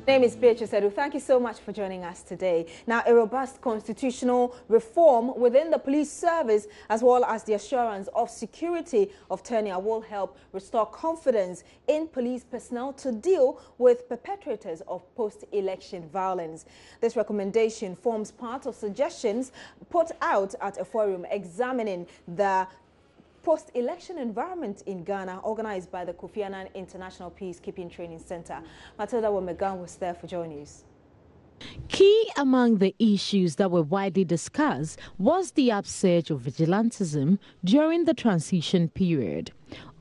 My name is Beatrice Edu. Thank you so much for joining us today. Now, a robust constitutional reform within the police service, as well as the assurance of security of tenure, will help restore confidence in police personnel to deal with perpetrators of post-election violence. This recommendation forms part of suggestions put out at a forum examining the post-election environment in Ghana, organized by the Kofi Annan International Peacekeeping Training Center. Matilda Womegan was there for Joy News. Key among the issues that were widely discussed was the upsurge of vigilantism during the transition period.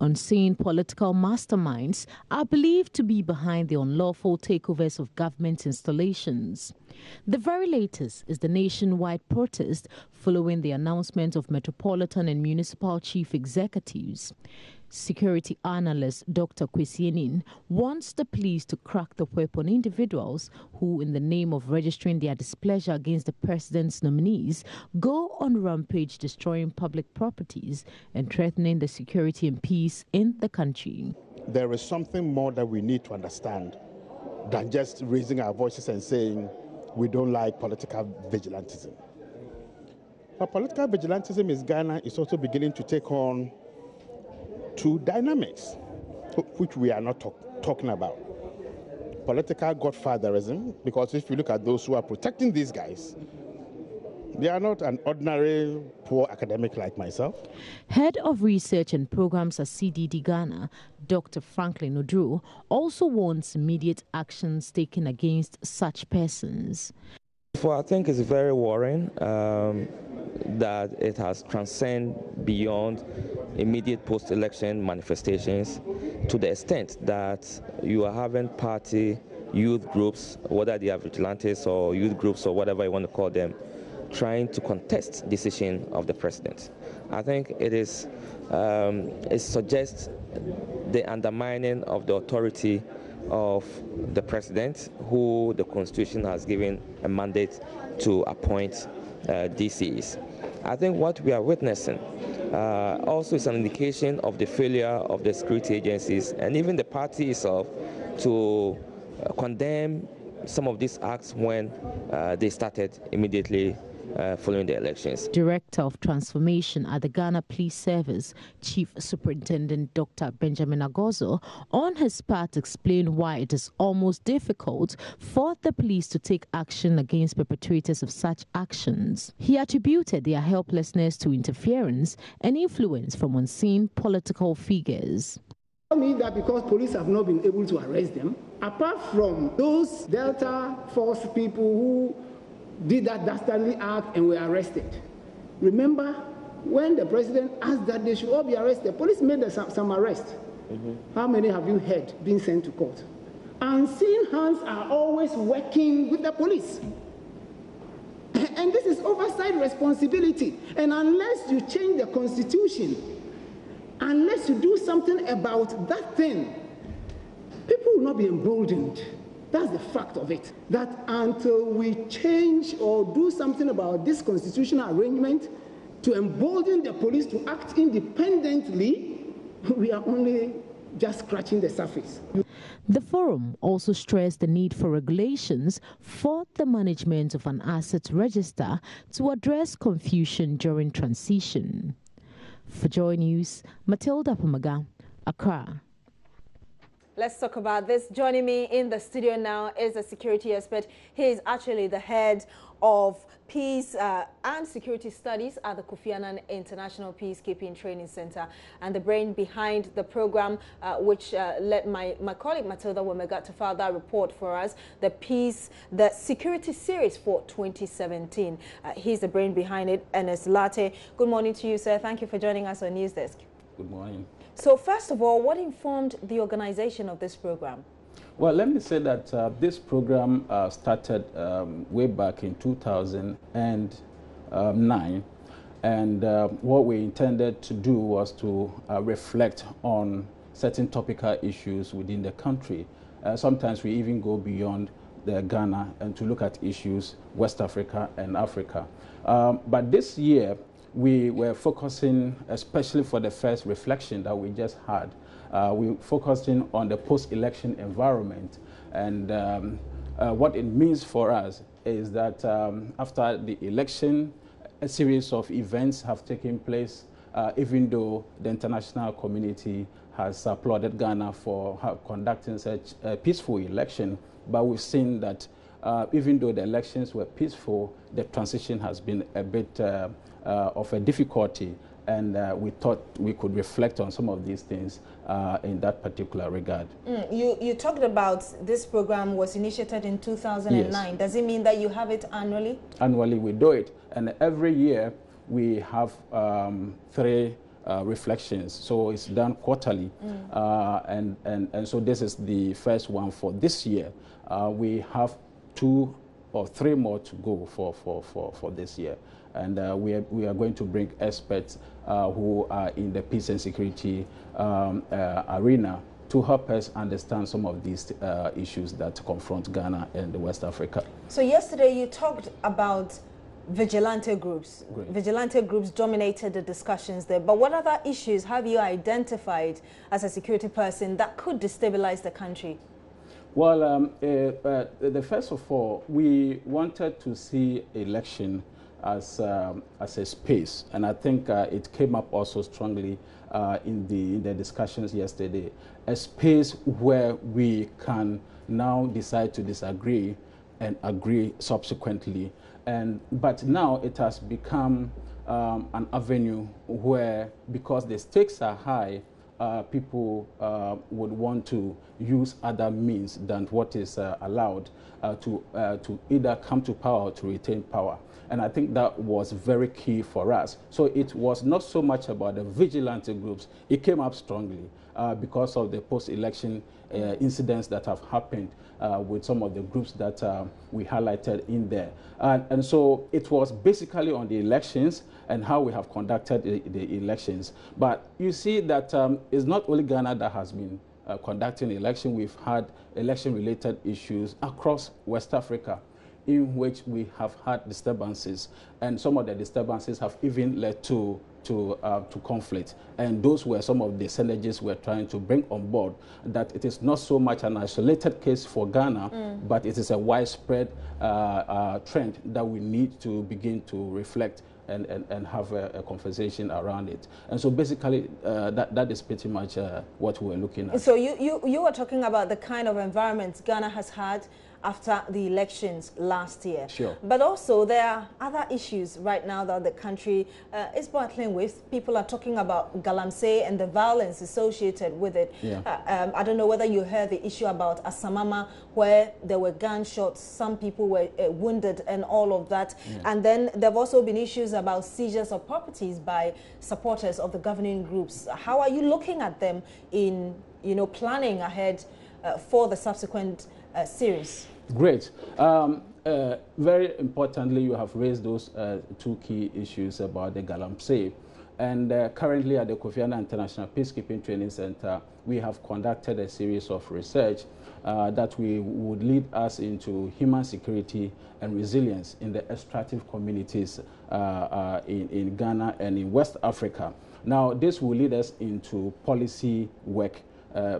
Unseen political masterminds are believed to be behind the unlawful takeovers of government installations. The very latest is the nationwide protest following the announcement of metropolitan and municipal chief executives. Security analyst Dr. Kwesienin wants the police to crack the whip on individuals who, in the name of registering their displeasure against the president's nominees, go on rampage destroying public properties and threatening the security and peace in the country. There is something more that we need to understand than just raising our voices and saying we don't like political vigilantism. But political vigilantism in Ghana is also beginning to take on two dynamics, which we are not talking about. Political godfatherism, because if you look at those who are protecting these guys, they are not an ordinary poor academic like myself. Head of Research and Programs at CDD Ghana, Dr. Franklin Oduro, also wants immediate actions taken against such persons. Well, I think it's very worrying that it has transcended beyond immediate post-election manifestations to the extent that you are having party youth groups, whether they are vigilantes or youth groups or whatever you want to call them, trying to contest decision of the president. I think it suggests the undermining of the authority of the president, who the Constitution has given a mandate to appoint DCs. I think what we are witnessing also is an indication of the failure of the security agencies and even the party itself to condemn some of these acts when they started immediately following the elections. Director of Transformation at the Ghana Police Service, Chief Superintendent Dr. Benjamin Agordzo, on his part explained why it is almost difficult for the police to take action against perpetrators of such actions. He attributed their helplessness to interference and influence from unseen political figures. I mean that because police have not been able to arrest them, apart from those Delta Force people who did that dastardly act and were arrested. Remember, when the president asked that they should all be arrested, police made some arrests. How many have you heard being sent to court? Unseen hands are always working with the police. And this is oversight responsibility. And unless you change the Constitution, unless you do something about that thing, people will not be emboldened. That's the fact of it. That until we change or do something about this constitutional arrangement to embolden the police to act independently, we are only just scratching the surface. The forum also stressed the need for regulations for the management of an asset register to address confusion during transition. For Joy News, Matilda Womegan, Accra. Let's talk about this. Joining me in the studio now is a security expert. He is actually the head of Peace and Security Studies at the Kofi Annan International Peacekeeping Training Center, and the brain behind the program, which led my colleague Matilda Womegan to file that report for us, the Security Series for 2017. He's the brain behind it, Ernest Latte. Good morning to you, sir. Thank you for joining us on News Desk. Good morning. So first of all, what informed the organization of this program? Well, let me say that this program started way back in 2009, and what we intended to do was to reflect on certain topical issues within the country. Sometimes we even go beyond Ghana and to look at issues West Africa and Africa. But this year, we were focusing, especially for the first reflection that we just had, we focusing on the post-election environment and what it means for us is that after the election, a series of events have taken place, even though the international community has applauded Ghana for conducting such a peaceful election. But we've seen that even though the elections were peaceful, the transition has been a bit of a difficulty. And we thought we could reflect on some of these things in that particular regard. You talked about this program was initiated in 2009. Yes. Does it mean that you have it annually? Annually we do it. And every year we have 3 reflections. So it's done quarterly. And so this is the first one for this year. We have 2 or 3 more to go for this year. And we are going to bring experts who are in the peace and security arena to help us understand some of these issues that confront Ghana and West Africa. So yesterday you talked about vigilante groups. Great. Vigilante groups dominated the discussions there. But what other issues have you identified as a security person that could destabilize the country? Well, the first of all, we wanted to see election as a space, and I think it came up also strongly in the discussions yesterday, a space where we can now decide to disagree and agree subsequently. But now it has become an avenue where, because the stakes are high, people would want to use other means than what is allowed to either come to power or to retain power. And I think that was very key for us. So it was not so much about the vigilante groups. It came up strongly because of the post-election incidents that have happened with some of the groups that we highlighted in there. And so it was basically on the elections and how we have conducted the elections. But you see that it's not only Ghana that has been conducting election. We've had election-related issues across West Africa, in which we have had disturbances, and some of the disturbances have even led to conflict. And those were some of the synergies we're trying to bring on board, that it is not so much an isolated case for Ghana, but it is a widespread trend that we need to begin to reflect and have a conversation around it. And so basically that is pretty much what we're looking at. So you were talking about the kind of environment Ghana has had after the elections last year. Sure. But also there are other issues right now that the country is battling with. People are talking about Galamsey and the violence associated with it. Yeah. I don't know whether you heard the issue about Asamama, where there were gunshots, some people were wounded and all of that. Yeah. And then there have also been issues about seizures of properties by supporters of the governing groups. How are you looking at them in, planning ahead for the subsequent series? Great. Very importantly, you have raised those 2 key issues about the Galamsey. And currently at the Kofi Annan International Peacekeeping Training Center, we have conducted a series of research that would lead us into human security and resilience in the extractive communities in Ghana and in West Africa. Now, this will lead us into policy work,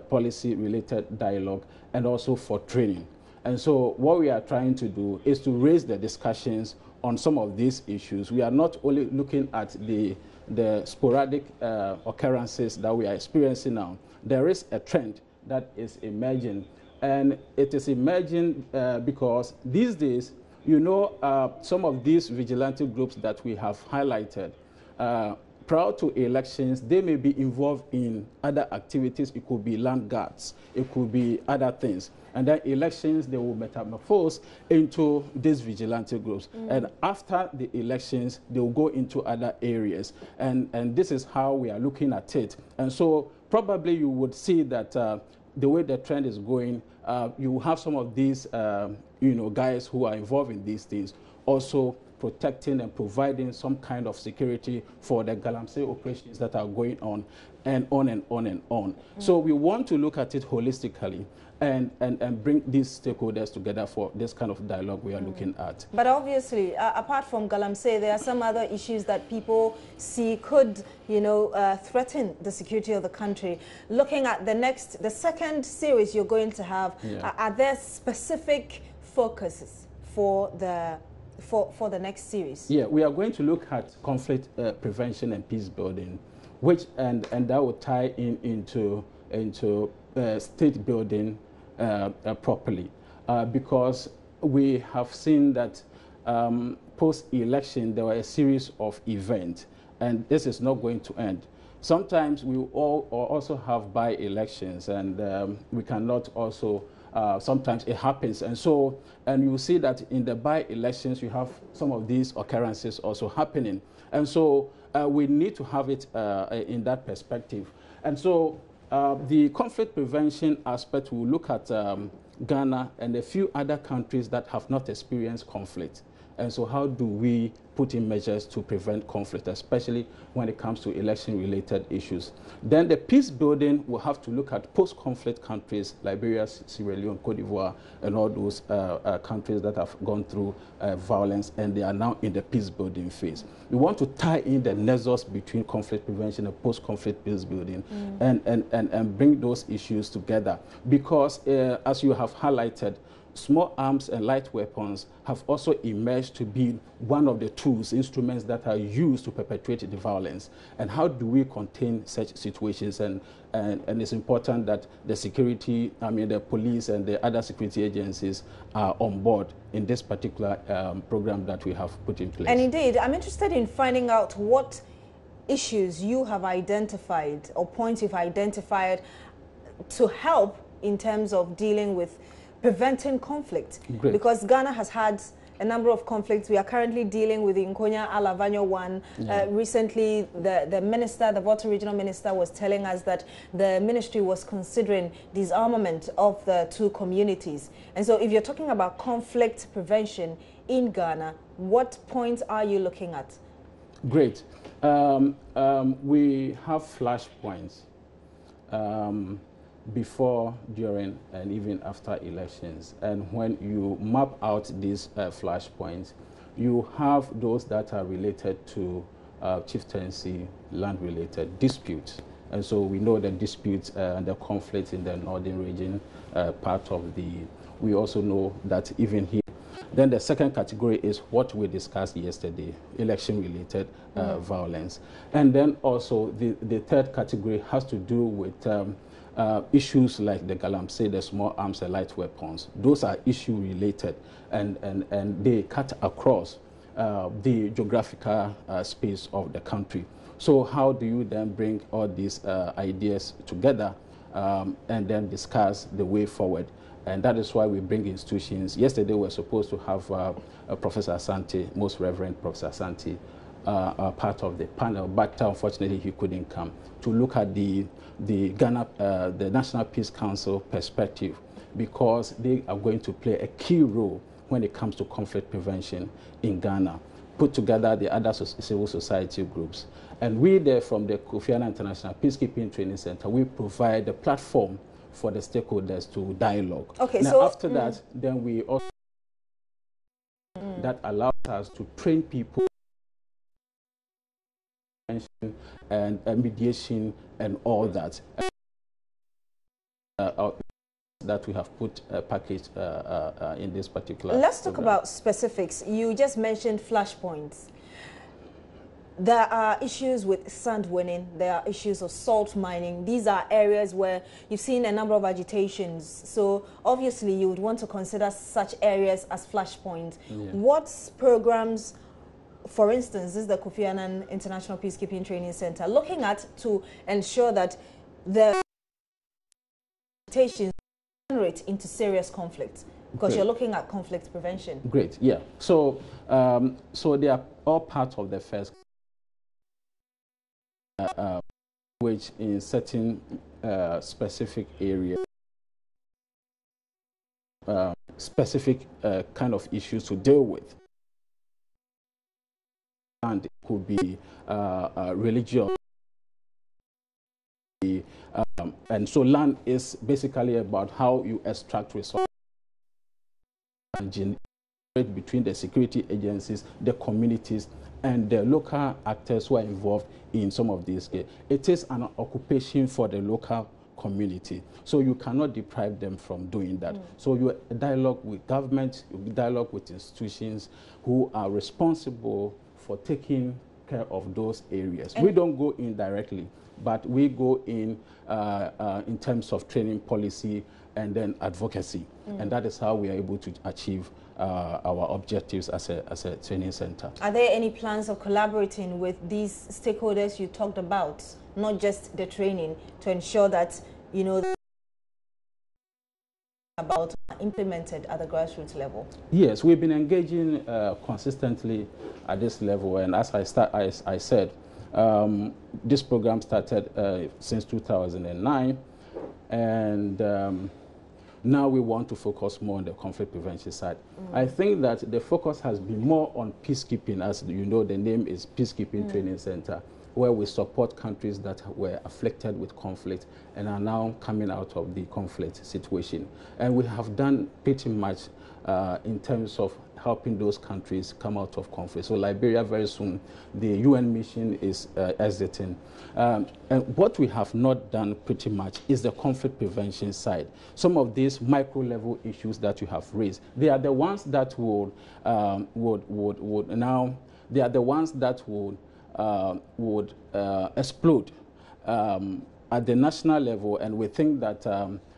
policy-related dialogue, and also for training. And so what we are trying to do is to raise the discussions on some of these issues. We are not only looking at the sporadic occurrences that we are experiencing now. There is a trend that is emerging, and it is emerging because these days, some of these vigilante groups that we have highlighted, prior to elections, they may be involved in other activities. It could be land guards, it could be other things. And then elections, they will metamorphose into these vigilante groups. And after the elections, they will go into other areas. And this is how we are looking at it. And so probably you would see that the way the trend is going, you will have some of these, guys who are involved in these things also protecting and providing some kind of security for the Galamsey operations that are going on and on and on and on. So we want to look at it holistically and bring these stakeholders together for this kind of dialogue we are looking at. But obviously, apart from Galamsey, there are some other issues that people see could, threaten the security of the country. Looking at the second series you're going to have, are there specific focuses for the next series? Yeah, we are going to look at conflict prevention and peace building, which and that will tie into state building properly, because we have seen that post-election there were a series of events, and this is not going to end. Sometimes we also have by-elections, and we cannot also, sometimes it happens. And you see that in the by-elections, you have some of these occurrences also happening. And so we need to have it in that perspective. And so the conflict prevention aspect will look at Ghana and a few other countries that have not experienced conflict. And so how do we put in measures to prevent conflict, especially when it comes to election-related issues? Then the peace building will have to look at post-conflict countries, Liberia, Sierra Leone, Cote d'Ivoire, and all those countries that have gone through violence, and they are now in the peace building phase. We want to tie in the nexus between conflict prevention and post-conflict peace building, and bring those issues together. Because as you have highlighted, small arms and light weapons have also emerged to be one of the tools, instruments that are used to perpetuate the violence. And how do we contain such situations? And it's important that the security, the police and the other security agencies are on board in this particular program that we have put in place. And indeed, I'm interested in finding out what issues you have identified or points you've identified to help in terms of dealing with preventing conflict. Great. Because Ghana has had a number of conflicts. We are currently dealing with the Nkonya Alavanyo one. Yeah. Recently, the minister, the Volta regional minister, was telling us that the ministry was considering disarmament of the two communities. And so if you're talking about conflict prevention in Ghana, what points are you looking at? Great. We have flashpoints. Before, during, and even after elections. And when you map out these flashpoints, you have those that are related to chieftaincy, land-related disputes. And so we know the disputes and the conflicts in the northern region, part of the, we also know that even here. Then the second category is what we discussed yesterday, election-related violence. And then also the third category has to do with issues like the galamsey, the small arms and light weapons. Those are issue related, and they cut across the geographical space of the country. So how do you then bring all these ideas together and then discuss the way forward? And that is why we bring institutions. Yesterday we were supposed to have Professor Asante, Most Reverend Professor Asante, part of the panel, but unfortunately he couldn't come, to look at the Ghana, the National Peace Council perspective, because they are going to play a key role when it comes to conflict prevention in Ghana. Put together the other civil society groups. And we there from the Kofi Annan International Peacekeeping Training Center, we provide a platform for the stakeholders to dialogue. Okay, now, so after that, then we also that allows us to train people and mediation and all that. That we have put packaged in this particular Let's talk program. about specifics. You just mentioned flashpoints. There are issues with sand winning. There are issues of salt mining. These are areas where you've seen a number of agitations. So obviously you would want to consider such areas as flashpoints. Yeah. What programs, for instance, this is the Kofi Annan International Peacekeeping Training Center, looking at to ensure that the agitations generate into serious conflict? Because you're looking at conflict prevention. Great, yeah. So, so they are all part of the first, which in certain specific areas, specific kind of issues to deal with. And it could be religious. And so land is basically about how you extract resources and generate between the security agencies, the communities, and the local actors who are involved in some of these. It is an occupation for the local community. So you cannot deprive them from doing that. So you dialogue with government, you dialogue with institutions who are responsible for taking care of those areas. We don't go in directly, but we go in terms of training policy and then advocacy. And that is how we are able to achieve our objectives as a training center. Are there any plans of collaborating with these stakeholders you talked about, not just the training, to ensure that, you know, about implemented at the grassroots level? Yes, we've been engaging consistently at this level, and as I said, this program started since 2009, and now we want to focus more on the conflict prevention side. I think that the focus has been more on peacekeeping. As you know, the name is Peacekeeping Training Center, where we support countries that were afflicted with conflict and are now coming out of the conflict situation. And we have done pretty much in terms of helping those countries come out of conflict. So Liberia, very soon, the UN mission is exiting. And what we have not done pretty much is the conflict prevention side. Some of these micro-level issues that you have raised, they are the ones that would explode at the national level, and we think that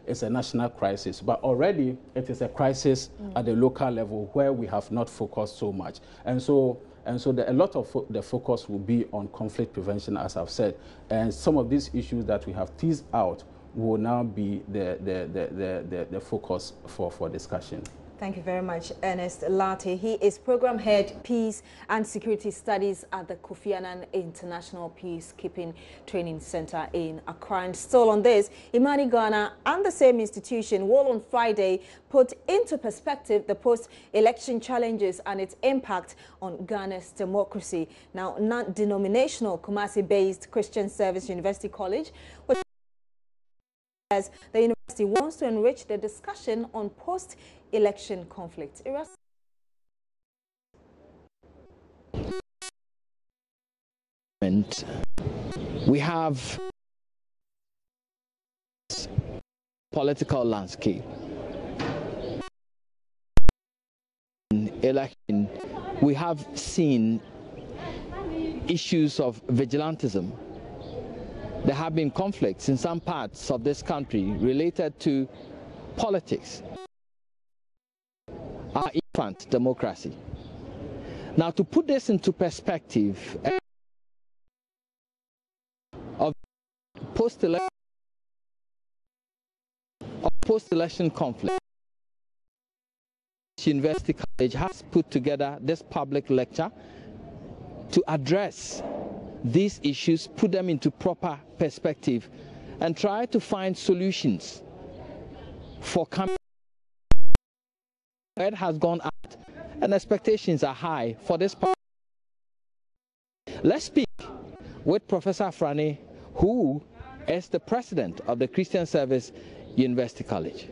it's a national crisis, but already it is a crisis at the local level where we have not focused so much. And so a lot of the focus will be on conflict prevention, as I've said, and some of these issues that we have teased out will now be the focus for discussion. Thank you very much, Ernest Lartey. He is Program Head, Peace and Security Studies at the Kofi Annan International Peacekeeping Training Center in Accra. And still on this, Imani Ghana and the same institution will on Friday put into perspective the post-election challenges and its impact on Ghana's democracy. Now, non-denominational Kumasi-based Christian Service University College, which as the university wants to enrich the discussion on post-election conflict. We have political landscape. In election, we have seen issues of vigilantism. There have been conflicts in some parts of this country related to politics, our infant democracy. Now, to put this into perspective of post-election conflict, University College has put together this public lecture to address these issues, put them into proper perspective, and try to find solutions for coming. It has gone out, and expectations are high for this. Let's speak with Professor Frane, who is the president of the Christian Service University College.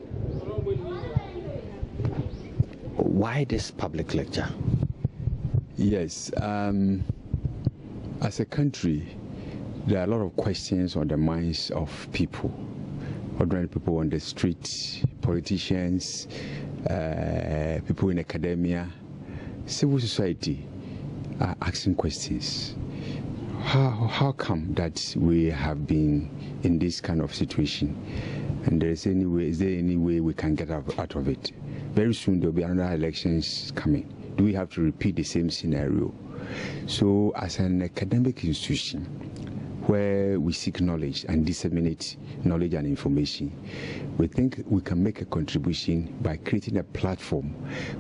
Why this public lecture? Yes. As a country, there are a lot of questions on the minds of people, ordinary people on the streets, politicians, people in academia, civil society are asking questions. How come that we have been in this kind of situation, and is there any way we can get out of it? Very soon there will be another elections coming. Do we have to repeat the same scenario? So as an academic institution where we seek knowledge and disseminate knowledge and information, we think we can make a contribution by creating a platform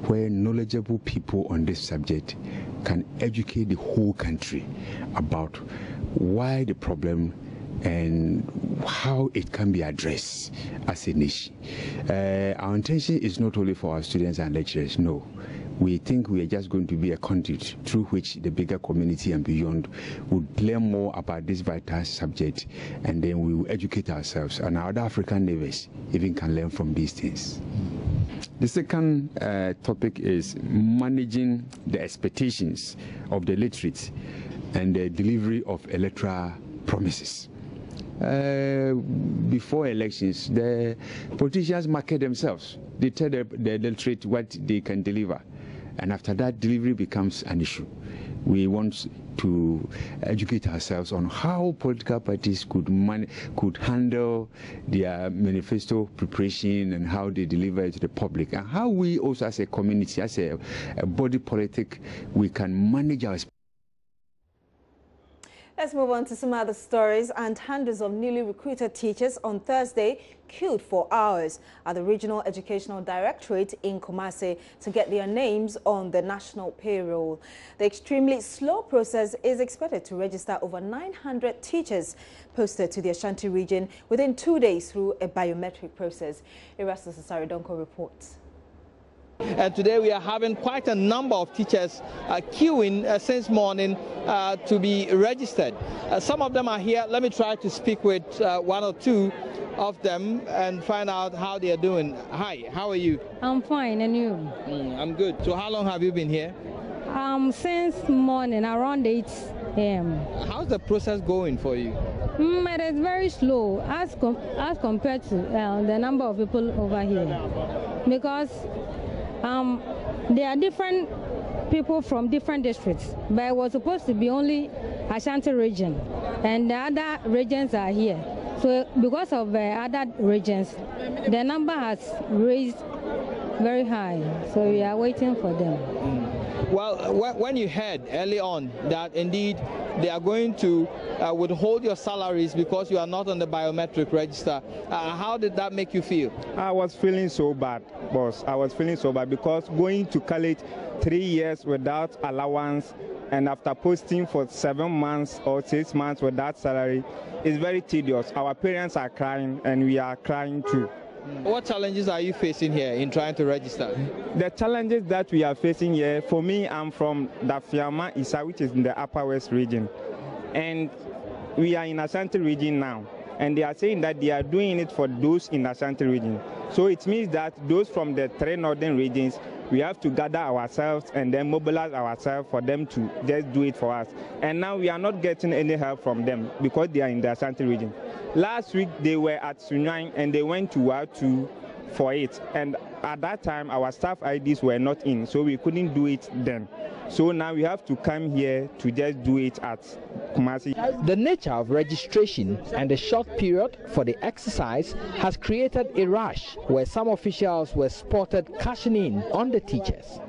where knowledgeable people on this subject can educate the whole country about why the problem and how it can be addressed as a nation. Our intention is not only for our students and lecturers, no. We think we are just going to be a conduit through which the bigger community and beyond would learn more about this vital subject, and then we will educate ourselves, and our other African neighbors even can learn from these things. The second topic is managing the expectations of the literate and the delivery of electoral promises. before elections, the politicians market themselves. They tell the electorate what they can deliver. And after that, delivery becomes an issue. We want to educate ourselves on how political parties could handle their manifesto preparation and how they deliver it to the public, and how we also as a community, as a body politic, we can manage our. Let's move on to some other stories. And hundreds of newly recruited teachers on Thursday queued for hours at the Regional Educational Directorate in Kumasi to get their names on the national payroll. The extremely slow process is expected to register over 900 teachers posted to the Ashanti region within 2 days through a biometric process. Erastus Saridonko reports. And today we are having quite a number of teachers queuing since morning to be registered. Some of them are here. Let me try to speak with one or two of them and find out how they are doing. Hi, how are you? I'm fine, and you? I'm good. So how long have you been here? Since morning, around 8 a.m. How's the process going for you? It is very slow as compared to the number of people over here, because there are different people from different districts, but it was supposed to be only Ashanti region, and the other regions are here. So because of the other regions, the number has raised very high, so we are waiting for them. Well, when you heard early on that indeed they are going to withhold your salaries because you are not on the biometric register, how did that make you feel? I was feeling so bad, boss. I was feeling so bad because going to college 3 years without allowance and after posting for 7 months or 6 months without salary is very tedious. Our parents are crying and we are crying too. What challenges are you facing here in trying to register? The challenges that we are facing here, for me, I'm from Dafiama Isa, which is in the Upper West region. And we are in Ashanti region now. And they are saying that they are doing it for those in Ashanti region. So it means that those from the 3 northern regions, we have to gather ourselves and then mobilize ourselves for them to just do it for us. And now we are not getting any help from them because they are in the Ashanti region. Last week they were at Sunyang and they went to Watu for it. And at that time our staff IDs were not in, so we couldn't do it then. So now we have to come here to just do it at Kumasi. The nature of registration and the short period for the exercise has created a rush where some officials were spotted cashing in on the teachers.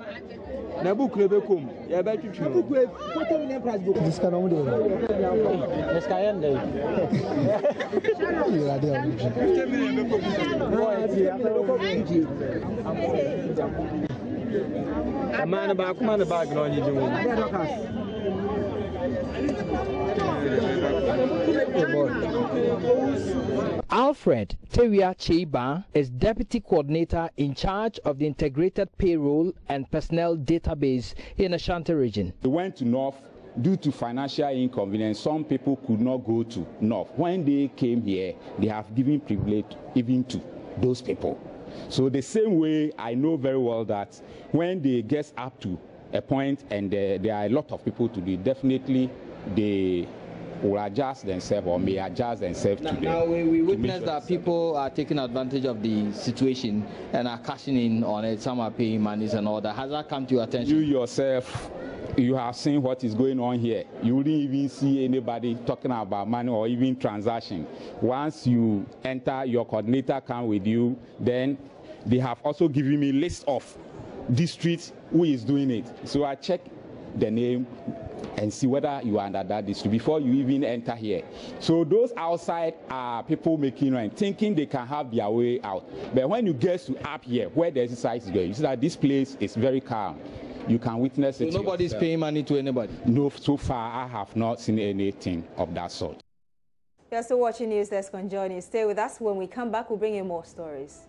Alfred Tewia Cheiba is Deputy Coordinator in charge of the Integrated Payroll and Personnel Database in Ashanti region. They went to North due to financial inconvenience. Some people could not go to North. When they came here, they have given privilege even to those people. So the same way, I know very well that when they get up to a point and there are a lot of people to do, definitely they will adjust themselves or may adjust themselves to them. Now we witness that people are taking advantage of the situation and are cashing in on it. Some are paying monies and all that. Has that come to your attention? You yourself, you have seen what is going on here. You wouldn't even see anybody talking about money or even transaction. Once you enter, your coordinator come with you, then they have also given me a list of districts who is doing it. So I check the name and see whether you are under that district before you even enter here. So those outside are people making rent, thinking they can have their way out. But when you get to up here, where the exercise is going, you see that this place is very calm. You can witness it. So nobody is paying money to anybody? No, so far I have not seen anything of that sort. You're still watching News Desk on Journey. Stay with us. When we come back, we'll bring you more stories.